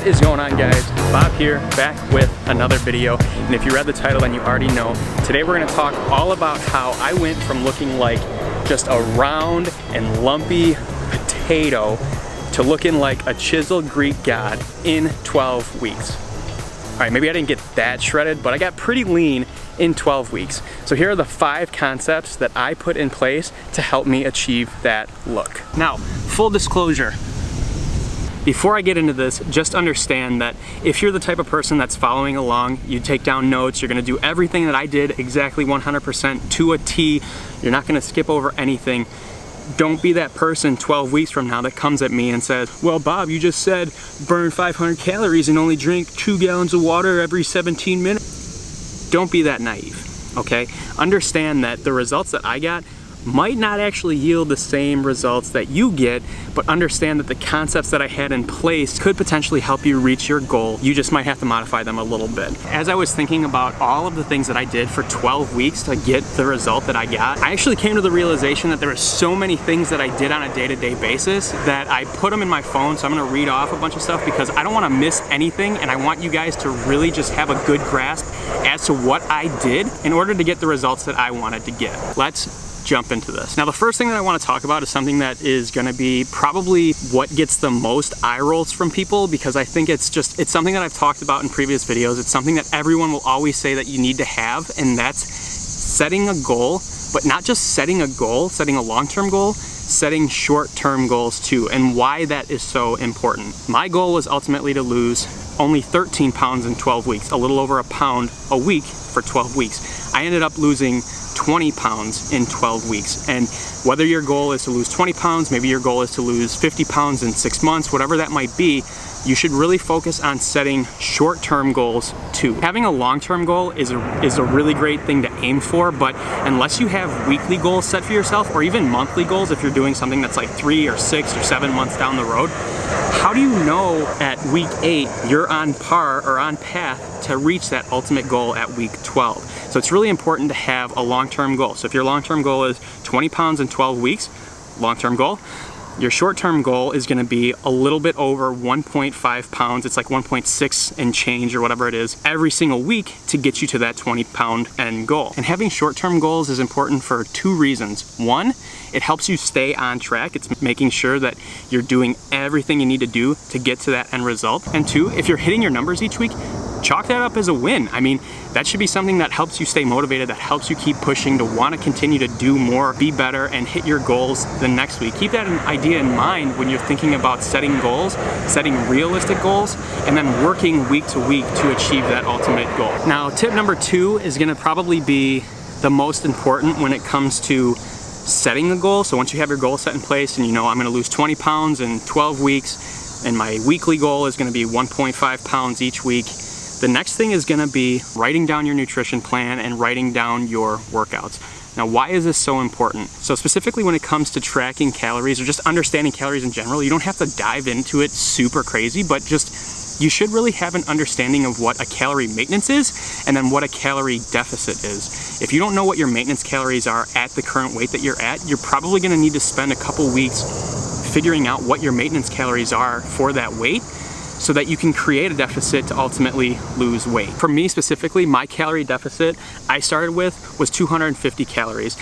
is going on, guys? Bob here, back with another video. And if you read the title, then you already know. Today we're gonna talk all about how I went from looking like just a round and lumpy potato to looking like a chiseled Greek god in 12 weeks. All right, maybe I didn't get that shredded, but I got pretty lean in 12 weeks. So here are the 5 concepts that I put in place to help me achieve that look. Now, full disclosure, before I get into this, just understand that if you're the type of person that's following along, you take down notes, you're gonna do everything that I did exactly 100% to a T, you're not gonna skip over anything. Don't be that person 12 weeks from now that comes at me and says, well, Bob, you just said burn 500 calories and only drink 2 gallons of water every 17 minutes. Don't be that naive, okay? Understand that the results that I got might not actually yield the same results that you get, but understand that the concepts that I had in place could potentially help you reach your goal. You just might have to modify them a little bit. As I was thinking about all of the things that I did for 12 weeks to get the result that I got, I actually came to the realization that there were so many things that I did on a day-to-day basis that I put them in my phone, so I'm gonna read off a bunch of stuff because I don't wanna miss anything, and I want you guys to really just have a good grasp as to what I did in order to get the results that I wanted to get. Let's jump into this. Now, the first thing that I want to talk about is something that is going to be probably what gets the most eye rolls from people, because I think it's something that I've talked about in previous videos. It's something that everyone will always say that you need to have, and that's setting a goal, but not just setting a goal, setting a long-term goal, setting short-term goals too, and why that is so important. My goal was ultimately to lose only 13 pounds in 12 weeks, a little over a pound a week for 12 weeks. I ended up losing 20 pounds in 12 weeks. And whether your goal is to lose 20 pounds, maybe your goal is to lose 50 pounds in 6 months, whatever that might be, you should really focus on setting short-term goals too. Having a long-term goal is a really great thing to aim for, but unless you have weekly goals set for yourself, or even monthly goals if you're doing something that's like 3 or 6 or 7 months down the road, how do you know at week 8 you're on par or on path to reach that ultimate goal at week 12? So it's really important to have a long-term goal. So if your long-term goal is 20 pounds in 12 weeks, long-term goal, your short-term goal is gonna be a little bit over 1.5 pounds. It's like 1.6 and change or whatever it is every single week to get you to that 20-pound end goal. And having short-term goals is important for 2 reasons. 1, it helps you stay on track. It's making sure that you're doing everything you need to do to get to that end result. And 2, if you're hitting your numbers each week, chalk that up as a win. I mean, that should be something that helps you stay motivated, that helps you keep pushing to want to continue to do more, be better, and hit your goals the next week. Keep that idea in mind when you're thinking about setting goals, setting realistic goals, and then working week to week to achieve that ultimate goal. Now, tip number 2 is going to probably be the most important when it comes to setting the goal. So once you have your goal set in place and you know I'm going to lose 20 pounds in 12 weeks and my weekly goal is going to be 1.5 pounds each week, the next thing is gonna be writing down your nutrition plan and writing down your workouts. Now, why is this so important? So specifically when it comes to tracking calories or just understanding calories in general, you don't have to dive into it super crazy, but just you should really have an understanding of what a calorie maintenance is and then what a calorie deficit is. If you don't know what your maintenance calories are at the current weight that you're at, you're probably gonna need to spend a couple weeks figuring out what your maintenance calories are for that weight, so that you can create a deficit to ultimately lose weight. For me specifically, my calorie deficit I started with was 250 calories.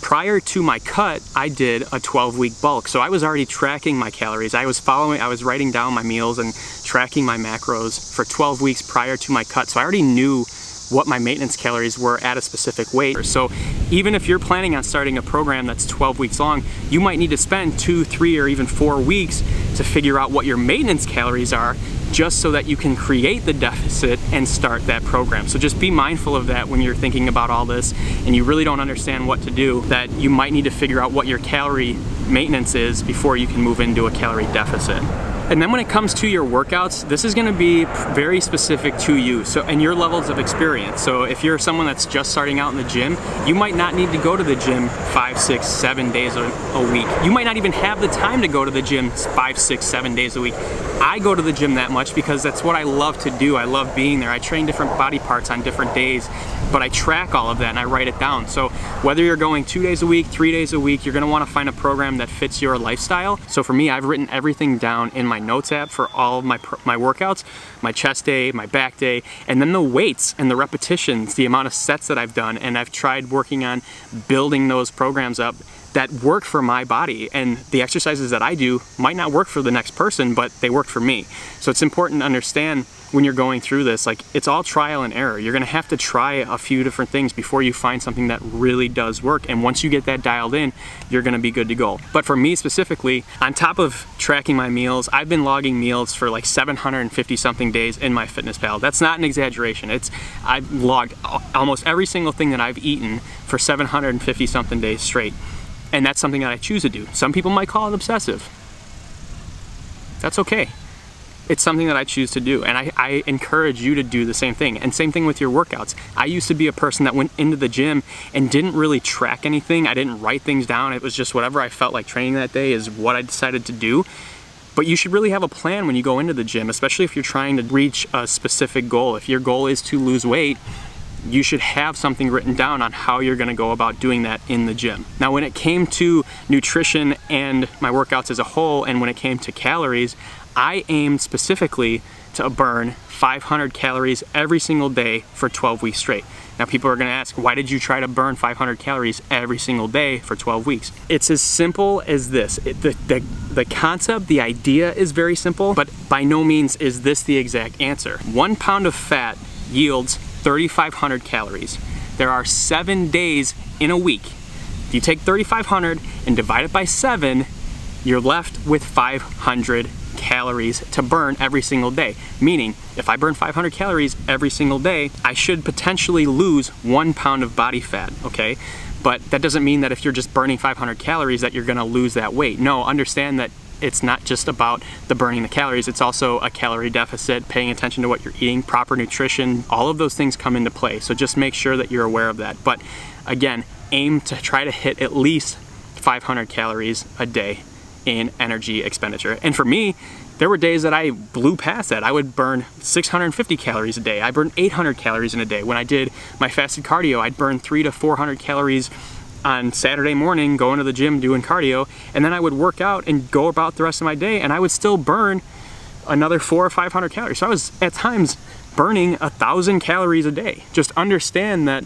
Prior to my cut, I did a 12-week bulk, so I was already tracking my calories. I was writing down my meals and tracking my macros for 12 weeks prior to my cut, so I already knew what my maintenance calories were at a specific weight. So even if you're planning on starting a program that's 12 weeks long, you might need to spend 2, 3, or even 4 weeks to figure out what your maintenance calories are, just so that you can create the deficit and start that program. So just be mindful of that when you're thinking about all this and you really don't understand what to do, that you might need to figure out what your calorie maintenance is before you can move into a calorie deficit. And then when it comes to your workouts, this is gonna be very specific to you and your levels of experience. So if you're someone that's just starting out in the gym, you might not need to go to the gym 5, 6, 7 days a week. You might not even have the time to go to the gym 5, 6, 7 days a week. I go to the gym that much because that's what I love to do. I love being there. I train different body parts on different days, but I track all of that and I write it down. So whether you're going 2 days a week, 3 days a week, you're gonna wanna find a program that fits your lifestyle. So for me, I've written everything down in my my notes app for all of my workouts, my chest day, my back day, and then the weights and the repetitions, the amount of sets that I've done. And I've tried working on building those programs up that work for my body, and the exercises that I do might not work for the next person, but they work for me. So it's important to understand when you're going through this, like, it's all trial and error. You're gonna have to try a few different things before you find something that really does work. And once you get that dialed in, you're gonna be good to go. But for me specifically, on top of tracking my meals, I've been logging meals for like 750 something days in MyFitnessPal. That's not an exaggeration. I've logged almost every single thing that I've eaten for 750 something days straight. And that's something that I choose to do. Some people might call it obsessive. That's okay. It's something that I choose to do, and I encourage you to do the same thing. And same thing with your workouts. I used to be a person that went into the gym and didn't really track anything. I didn't write things down. It was just whatever I felt like training that day is what I decided to do. But you should really have a plan when you go into the gym, especially if you're trying to reach a specific goal. If your goal is to lose weight, you should have something written down on how you're gonna go about doing that in the gym. Now, when it came to nutrition and my workouts as a whole, and when it came to calories, I aimed specifically to burn 500 calories every single day for 12 weeks straight. Now, people are gonna ask, why did you try to burn 500 calories every single day for 12 weeks? It's as simple as this. The concept, the idea is very simple, but by no means is this the exact answer. 1 pound of fat yields 3,500 calories. There are 7 days in a week. If you take 3,500 and divide it by 7, you're left with 500 calories to burn every single day. Meaning, if I burn 500 calories every single day, I should potentially lose 1 pound of body fat, okay? But that doesn't mean that if you're just burning 500 calories that you're gonna lose that weight. No, understand that it's not just about the burning the calories, it's also a calorie deficit, paying attention to what you're eating, proper nutrition, all of those things come into play. So just make sure that you're aware of that. But again, aim to try to hit at least 500 calories a day in energy expenditure. And for me, there were days that I blew past that. I would burn 650 calories a day. I burned 800 calories in a day. When I did my fasted cardio, I'd burn 300 to 400 calories on Saturday morning, going to the gym, doing cardio, and then I would work out and go about the rest of my day, and I would still burn another 400 or 500 calories. So I was at times burning 1,000 calories a day. Just understand that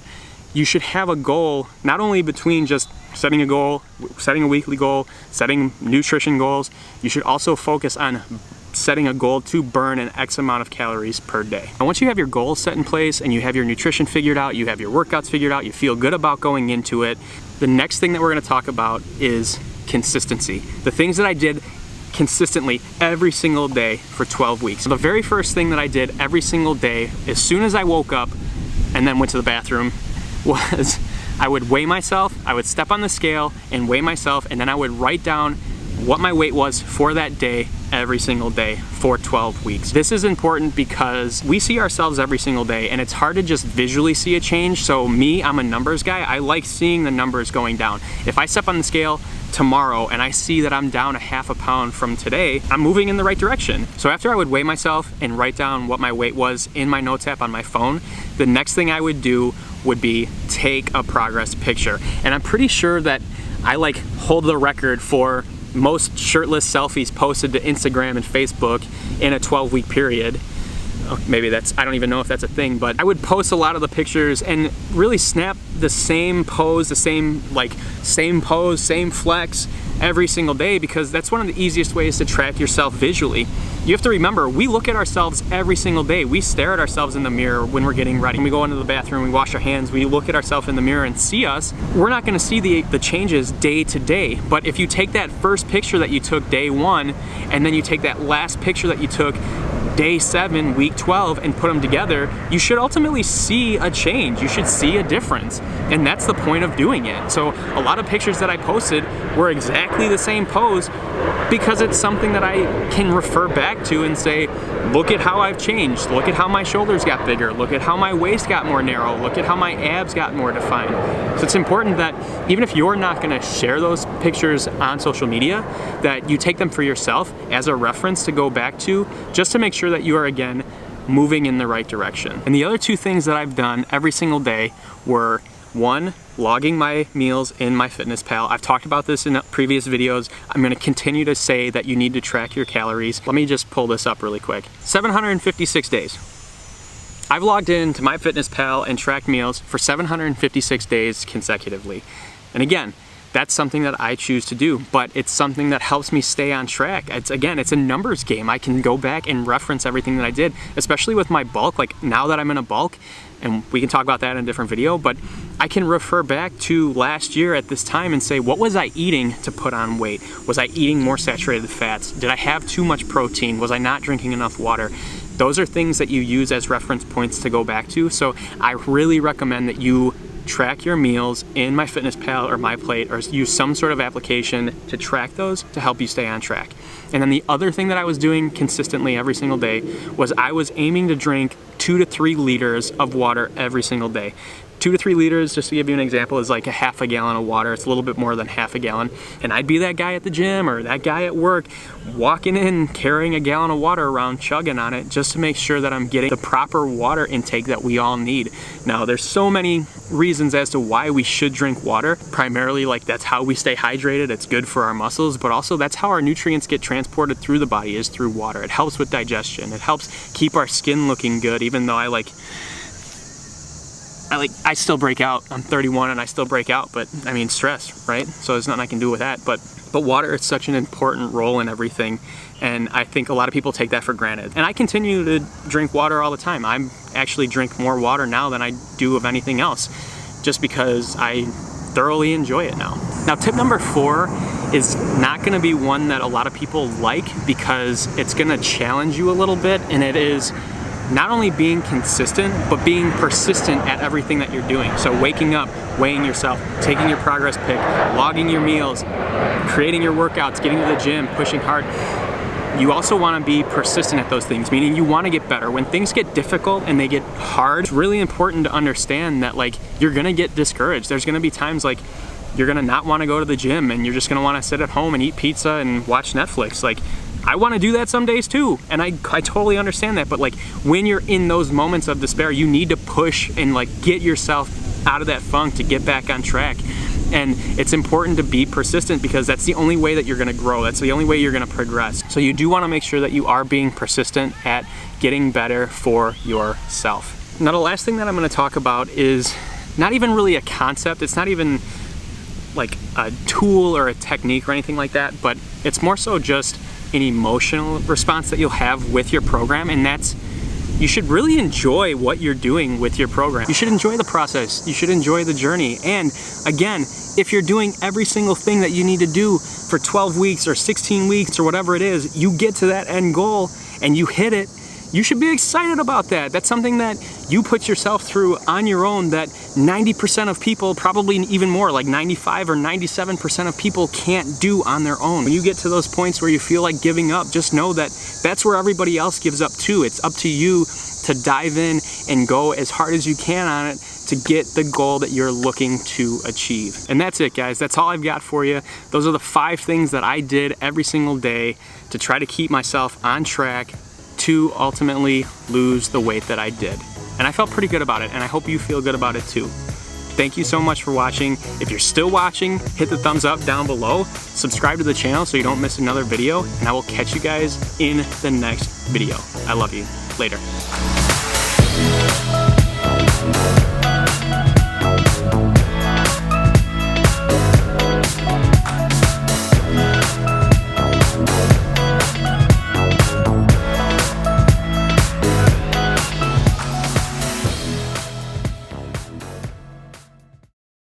you should have a goal, not only between just setting a goal, setting a weekly goal, setting nutrition goals, you should also focus on setting a goal to burn an X amount of calories per day. And once you have your goals set in place and you have your nutrition figured out, you have your workouts figured out, you feel good about going into it, the next thing that we're gonna talk about is consistency. The things that I did consistently every single day for 12 weeks. So the very first thing that I did every single day, as soon as I woke up and then went to the bathroom, was I would weigh myself, I would step on the scale and weigh myself, and then I would write down what my weight was for that day every single day for 12 weeks. This is important because we see ourselves every single day and it's hard to just visually see a change. So me, I'm a numbers guy. I like seeing the numbers going down. If I step on the scale tomorrow and I see that I'm down 1/2 pound from today, I'm moving in the right direction. So after I would weigh myself and write down what my weight was in my notes app on my phone, the next thing I would do would be take a progress picture. And I'm pretty sure that I like hold the record for most shirtless selfies posted to Instagram and Facebook in a 12-week period. Maybe that's, I don't even know if that's a thing, but I would post a lot of the pictures and really snap the same pose, same pose, same flex every single day, because that's one of the easiest ways to track yourself visually. You have to remember, we look at ourselves every single day. We stare at ourselves in the mirror when we're getting ready. When we go into the bathroom, we wash our hands, we look at ourselves in the mirror and see us. We're not gonna see the changes day to day, but if you take that first picture that you took day 1, and then you take that last picture that you took day 7, week 12, and put them together, you should ultimately see a change. You should see a difference. And that's the point of doing it. So a lot of pictures that I posted were exactly the same pose because it's something that I can refer back to and say, look at how I've changed. Look at how my shoulders got bigger. Look at how my waist got more narrow. Look at how my abs got more defined. So it's important that even if you're not gonna share those pictures on social media, that you take them for yourself as a reference to go back to, just to make sure that you are, again, moving in the right direction. And the other 2 things that I've done every single day were, 1, logging my meals in MyFitnessPal. I've talked about this in previous videos. I'm gonna continue to say that you need to track your calories. Let me just pull this up really quick. 756 days. I've logged into MyFitnessPal and tracked meals for 756 days consecutively. And again, that's something that I choose to do, but it's something that helps me stay on track. It's a numbers game. I can go back and reference everything that I did, especially with my bulk. Like now that I'm in a bulk, and we can talk about that in a different video, but I can refer back to last year at this time and say, what was I eating to put on weight? Was I eating more saturated fats? Did I have too much protein? Was I not drinking enough water? Those are things that you use as reference points to go back to. So I really recommend that you track your meals in MyFitnessPal or MyPlate, or use some sort of application to track those to help you stay on track. And then the other thing that I was doing consistently every single day was I was aiming to drink 2 to 3 liters of water every single day. 2 to 3 liters, just to give you an example, is like a half a gallon of water. It's a little bit more than half a gallon. And I'd be that guy at the gym or that guy at work walking in carrying a gallon of water around, chugging on it, just to make sure that I'm getting the proper water intake that we all need. Now, there's so many reasons as to why we should drink water. Primarily, like, that's how we stay hydrated. It's good for our muscles, but also that's how our nutrients get transported through the body, is through water. It helps with digestion. It helps keep our skin looking good, even though I still break out. I'm 31 and I still break out, but I mean, stress, right? So there's nothing I can do with that. But water is such an important role in everything. And I think a lot of people take that for granted. And I continue to drink water all the time. I actually drink more water now than I do of anything else, just because I thoroughly enjoy it now. Now, tip number 4 is not gonna be one that a lot of people like, because it's gonna challenge you a little bit, and it is not only being consistent, but being persistent at everything that you're doing. So waking up, weighing yourself, taking your progress pic, logging your meals, creating your workouts, getting to the gym, pushing hard. You also want to be persistent at those things, meaning you want to get better. When things get difficult and they get hard, it's really important to understand that, like, you're gonna get discouraged. There's gonna be times like you're gonna not want to go to the gym and you're just gonna want to sit at home and eat pizza and watch Netflix. Like, I want to do that some days too, and I totally understand that, but like, when you're in those moments of despair, you need to push and like get yourself out of that funk to get back on track. And it's important to be persistent, because that's the only way that you're gonna grow. That's the only way you're gonna progress. So you do wanna make sure that you are being persistent at getting better for yourself. Now, the last thing that I'm gonna talk about is not even really a concept. It's not even like a tool or a technique or anything like that, but it's more so just an emotional response that you'll have with your program, and that's, you should really enjoy what you're doing with your program. You should enjoy the process. You should enjoy the journey. And again, if you're doing every single thing that you need to do for 12 weeks or 16 weeks or whatever it is, you get to that end goal and you hit it, you should be excited about that. That's something that you put yourself through on your own that 90% of people, probably even more, like 95 or 97% of people can't do on their own. When you get to those points where you feel like giving up, just know that that's where everybody else gives up too. It's up to you to dive in and go as hard as you can on it to get the goal that you're looking to achieve. And that's it, guys. That's all I've got for you. Those are the 5 things that I did every single day to try to keep myself on track to ultimately lose the weight that I did. And I felt pretty good about it, and I hope you feel good about it too. Thank you so much for watching. If you're still watching, hit the thumbs up down below, subscribe to the channel so you don't miss another video, and I will catch you guys in the next video. I love you. Later.